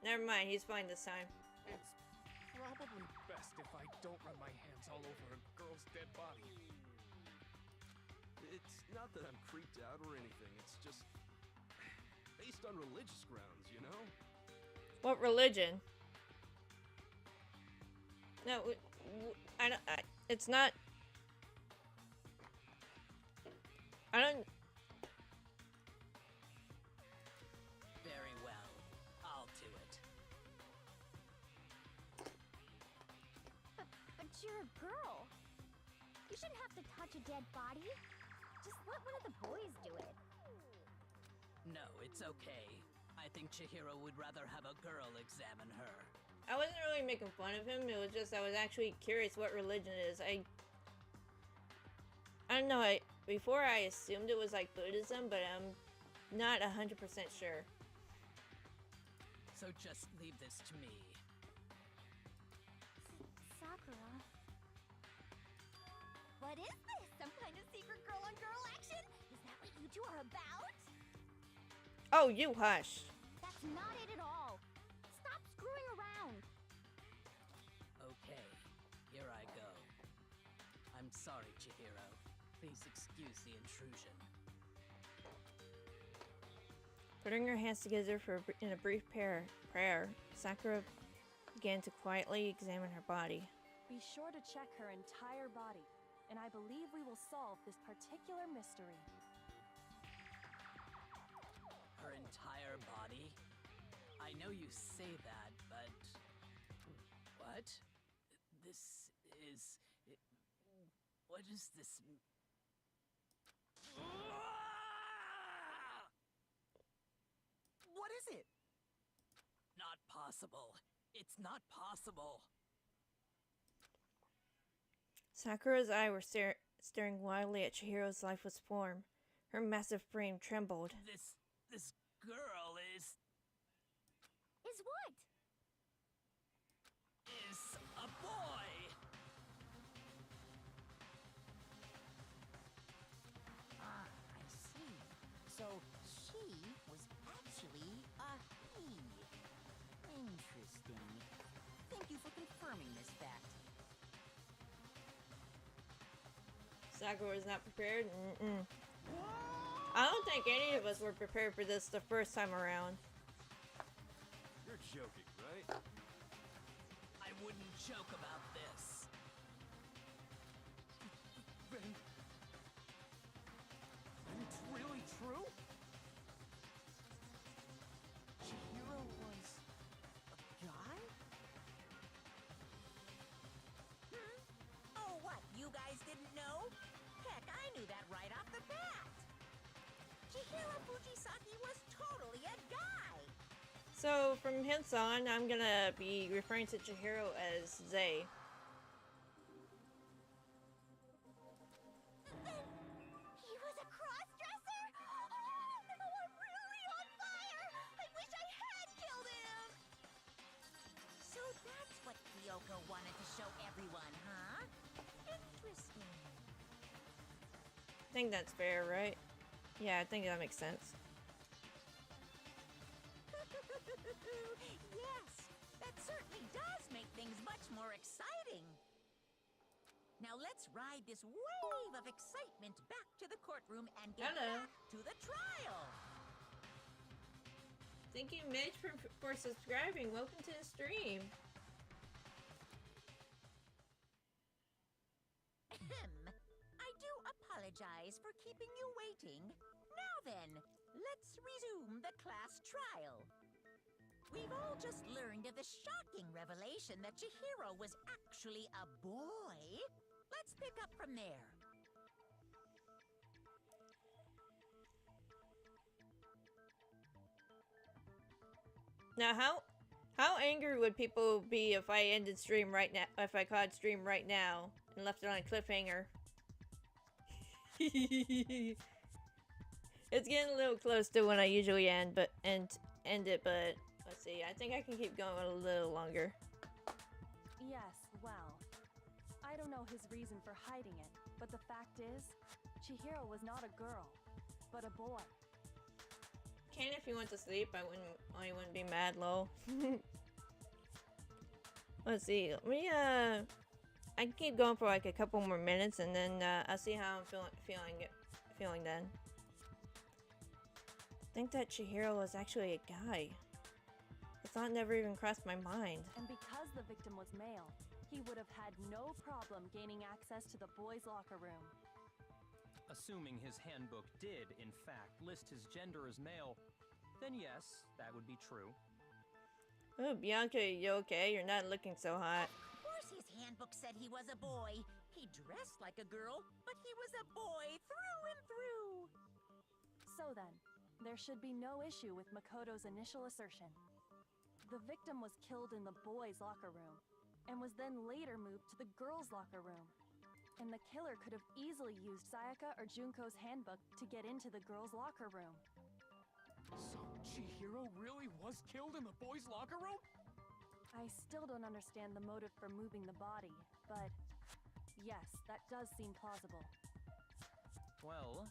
Never mind, he's fine this time. It's probably best if I don't run my hands all over a girl's dead body. It's not that I'm creeped out or anything, it's just based on religious grounds, you know? What religion? No, it's not... I don't... Very well. I'll do it. But you're a girl. You shouldn't have to touch a dead body. Just let one of the boys do it. No, it's okay. I think Chihiro would rather have a girl examine her. I wasn't really making fun of him. It was just I was actually curious what religion it is. I don't know. Before I assumed it was like Buddhism, but I'm not 100% sure. So just leave this to me. Sakura. What is this? Some kind of secret girl-on-girl action? Is that what you two are about? Oh, you hush. That's not it at all. Stop screwing around. Okay, here I go. I'm sorry, Chihiro. Please excuse the intrusion. Putting her hands together in a brief prayer, Sakura began to quietly examine her body. Be sure to check her entire body, and I believe we will solve this particular mystery. Her entire body? I know you say that, but... What? This is... What is this... What is it? Not possible. It's not possible. Sakura's eyes were staring wildly at Chihiro's lifeless form. Her massive frame trembled. This girl is... confirming this fact. Sakura was not prepared? I don't think any of us were prepared for this the first time around. You're joking, right? I wouldn't joke about this. Then it's really true? Chihiro was a guy? Oh, what? You guys didn't know? Heck, I knew that right off the bat. Chihiro Fujisaki was totally a guy. So from hence on, I'm gonna be referring to Chihiro as Zay. Then he was a cross-dresser? Oh no, I'm really on fire! I wish I had killed him! So that's what Kyoko wanted to show everyone, huh? Interesting. I think that's fair, right? Yeah, I think that makes sense. Yes, that certainly does make things much more exciting. Now let's ride this wave of excitement back to the courtroom and get back to the trial. Thank you, Mitch, for subscribing. Welcome to the stream. I do apologize for keeping you waiting. Now then, let's resume the class trial. We've all just learned of the shocking revelation that Chihiro was actually a boy. Let's pick up from there. Now, how angry would people be if I ended stream right now? If I caught stream right now and left it on a cliffhanger? It's getting a little close to when I usually end it, but let's see. I think I can keep going a little longer. Yes, well, I don't know his reason for hiding it, but the fact is, Chihiro was not a girl, but a boy. Ken, if you went to sleep, I wouldn't be mad, lol. Let's see. I can keep going for like a couple more minutes, and then I'll see how I'm feeling then. I think that Chihiro was actually a guy. The thought never even crossed my mind. And because the victim was male, he would have had no problem gaining access to the boys' locker room. Assuming his handbook did, in fact, list his gender as male, then yes, that would be true. Oh, Bianca, you okay? You're not looking so hot. Of course his handbook said he was a boy. He dressed like a girl, but he was a boy through and through. So then, there should be no issue with Makoto's initial assertion. The victim was killed in the boys' locker room, and was then later moved to the girls' locker room. And the killer could have easily used Sayaka or Junko's handbook to get into the girls' locker room. So Chihiro really was killed in the boys' locker room? I still don't understand the motive for moving the body, but yes, that does seem plausible. Well,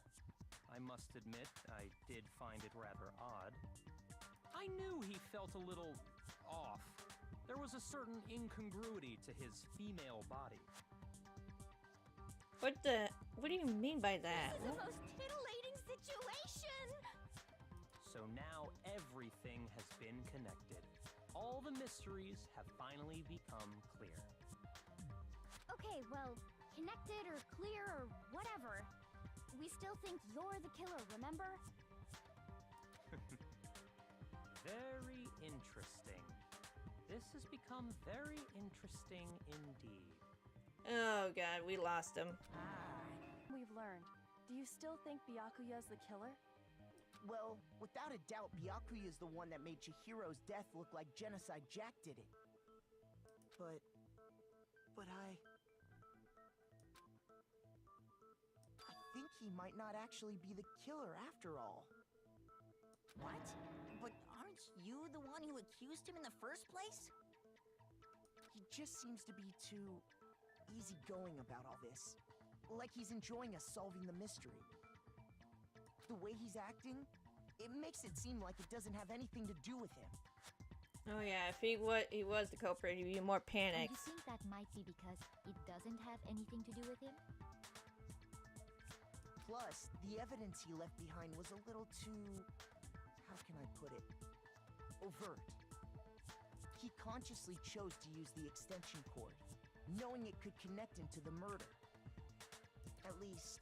I must admit, I did find it rather odd. I knew he felt a little off. There was a certain incongruity to his female body. What do you mean by that? This is the most titillating situation! So now everything has been connected. All the mysteries have finally become clear. Okay, well, connected or clear or whatever. We still think you're the killer, remember? Very interesting. This has become very interesting indeed. Oh god, we lost him. We've learned. Do you still think Byakuya's the killer? Well, without a doubt, Byakuya is the one that made Chihiro's death look like Genocide Jack did it. But I think he might not actually be the killer after all. What? But aren't you the one who accused him in the first place? He just seems to be too easygoing about all this. Like he's enjoying us solving the mystery. The way he's acting, it makes it seem like it doesn't have anything to do with him. Oh yeah, if he was the culprit, he'd be more panicked. And you think that might be because it doesn't have anything to do with him? Plus, the evidence he left behind was a little too... how can I put it? Overt. He consciously chose to use the extension cord, knowing it could connect him to the murder. At least,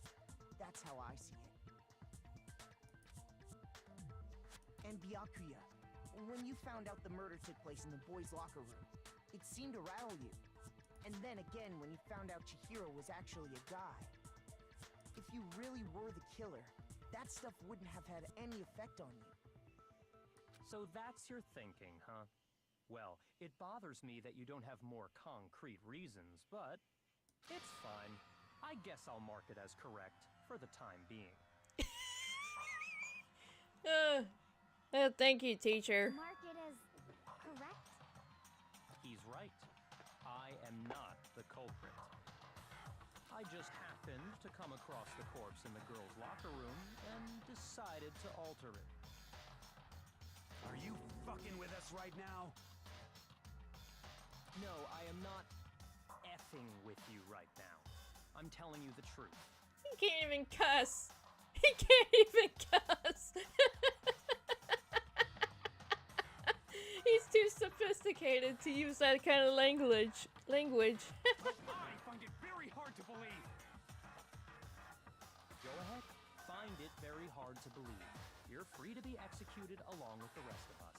that's how I see it. And Byakuya, when you found out the murder took place in the boys' locker room, it seemed to rattle you. And then again, when you found out Chihiro was actually a guy. If you really were the killer, that stuff wouldn't have had any effect on you. So that's your thinking, huh? Well, it bothers me that you don't have more concrete reasons, but it's fine. I guess I'll mark it as correct for the time being. Thank you, teacher. Mark it as correct? He's right. I am not the culprit. I just happened to come across the corpse in the girls' locker room and decided to alter it. Are you fucking with us right now? No, I am not effing with you right now. I'm telling you the truth. He can't even cuss. He can't even cuss. He's too sophisticated to use that kind of language. I find it very hard to believe. Go ahead. Find it very hard to believe. You're free to be executed along with the rest of us.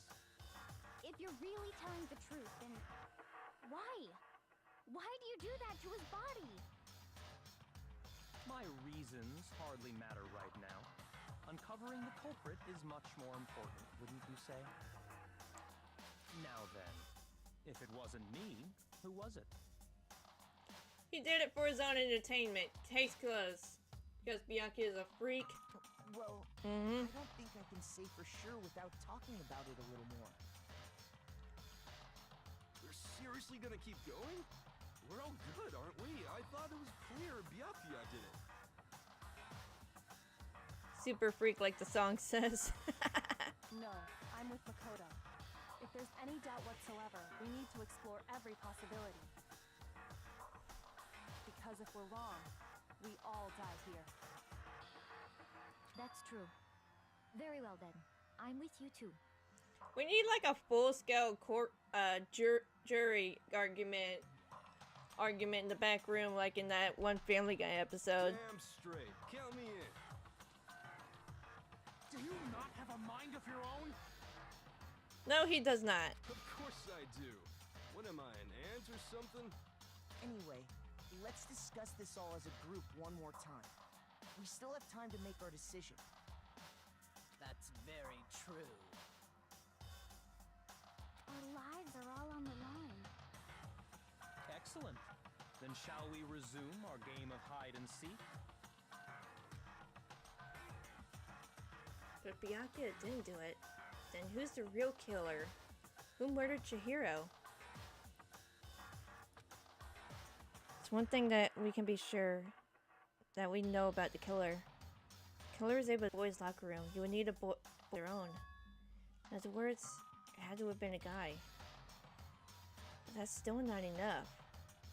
If you're really telling the truth, then why? Why do you do that to his body? My reasons hardly matter right now. Uncovering the culprit is much more important, wouldn't you say? Now then, if it wasn't me, who was it? He did it for his own entertainment. Case closed. Because Byakuya is a freak. Well, I don't think I can say for sure without talking about it a little more. We're seriously gonna keep going? We're all good, aren't we? I thought it was clear Byakuya did it. Super freak like the song says. No, I'm with Makoto. If there's any doubt whatsoever, we need to explore every possibility. Because if we're wrong, we all die here. That's true. Very well then. I'm with you too. We need like a full-scale jury argument in the back room, like in that one Family Guy episode. Damn straight. Count me in. Do you not have a mind of your own? No, he does not. Of course I do. What am I, an ant or something? Anyway, let's discuss this all as a group one more time. We still have time to make our decision. That's very true. Our lives are all on the line. Excellent. Then shall we resume our game of hide and seek? But Byakuya didn't do it. Then who's the real killer? Who murdered Chihiro? It's one thing that we can be sure that we know about the killer. Killer is able to boys' locker room. You would need a boy of their own. In other words, it had to have been a guy. But that's still not enough.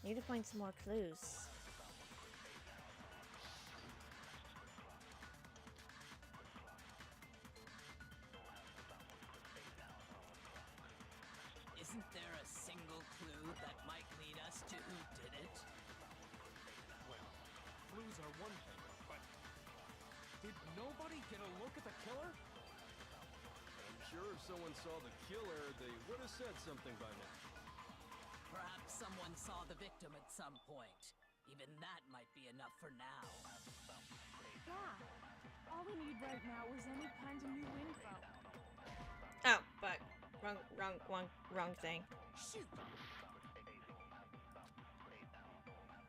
Need to find some more clues. Isn't there a single clue that might lead us to who did it? Well, clues are one thing, but did nobody get a look at the killer? I'm sure if someone saw the killer, they would have said something by now. Perhaps someone saw the victim at some point. Even that might be enough for now. Yeah. All we need right now is any kind of new info. Oh, fuck. Wrong thing. Shoot!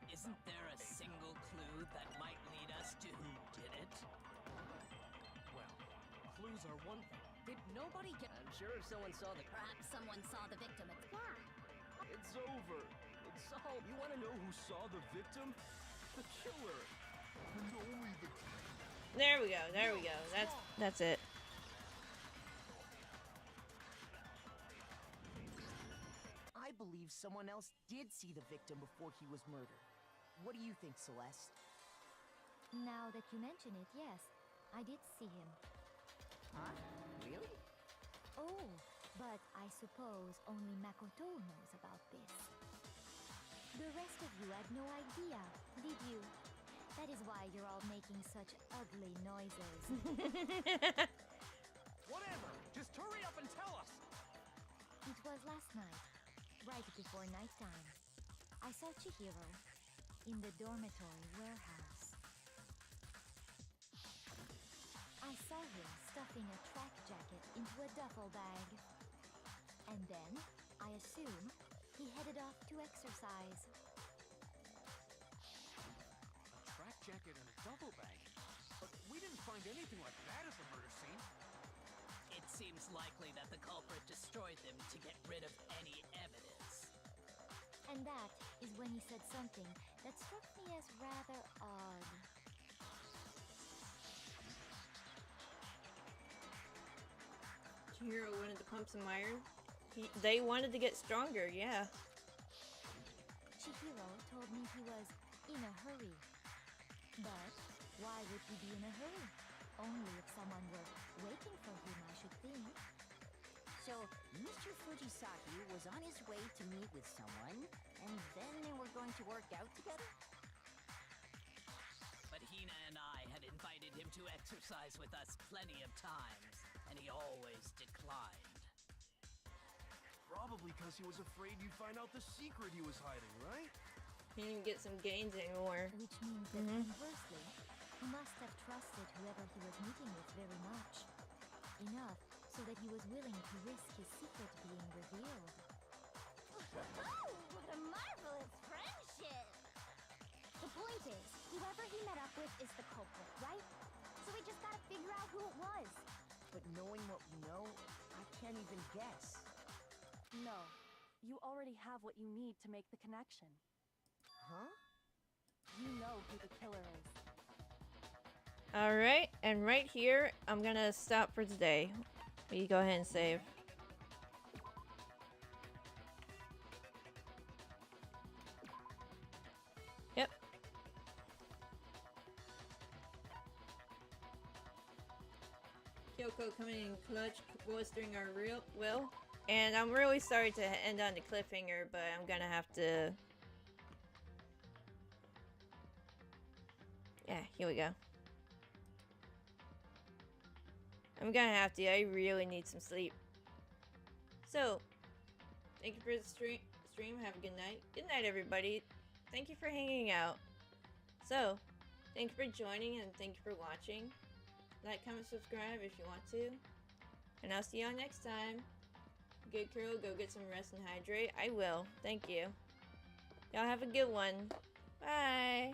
Isn't there a single clue that might lead us to who did it? Well, clues are one thing. Did nobody get... I'm sure if someone saw the... Perhaps someone saw the victim at... Yeah. It's over. It's all... You want to know who saw the victim? The killer. And only the killer. There we go. That's it. I believe someone else did see the victim before he was murdered. What do you think, Celeste? Now that you mention it, yes, I did see him. Huh? Really? Oh, but I suppose only Makoto knows about this. The rest of you had no idea, did you? That is why you're all making such ugly noises. Whatever! Just hurry up and tell us! It was last night, right before nighttime. I saw Chihiro in the dormitory warehouse. I saw him stuffing a track jacket into a duffel bag. And then, I assume, he headed off to exercise. A track jacket and a duffel bag? But we didn't find anything like that at the murder scene. It seems likely that the culprit destroyed them to get rid of any evidence. And that is when he said something that struck me as rather odd. Chihiro wanted to pump some iron. They wanted to get stronger, yeah. Chihiro told me he was in a hurry. But why would he be in a hurry? Only if someone were waiting for him, I should think. So, Mr. Fujisaki was on his way to meet with someone, and then they were going to work out together? But Hina and I had invited him to exercise with us plenty of times, and he always declined. Probably because he was afraid you'd find out the secret he was hiding, right? He didn't get some gains anymore. Which means that conversely, he must have trusted whoever he was meeting with very much. Enough so that he was willing to risk his secret being revealed. Oh, what a marvelous friendship! The point is, whoever he met up with is the culprit, right? So we just gotta figure out who it was. But knowing what we know, I can't even guess. No, you already have what you need to make the connection. Huh? You know who the killer is. Alright, and right here, I'm gonna stop for today. You go ahead and save. Yep. Kyoko coming in clutch, bolstering our real will. And I'm really sorry to end on the cliffhanger, but I'm gonna have to... Yeah, here we go. I'm gonna have to. I really need some sleep. So, thank you for the stream. Have a good night. Good night, everybody. Thank you for hanging out. So, thank you for joining and thank you for watching. Like, comment, subscribe if you want to. And I'll see y'all next time. Good, Kuro. Go get some rest and hydrate. I will. Thank you. Y'all have a good one. Bye.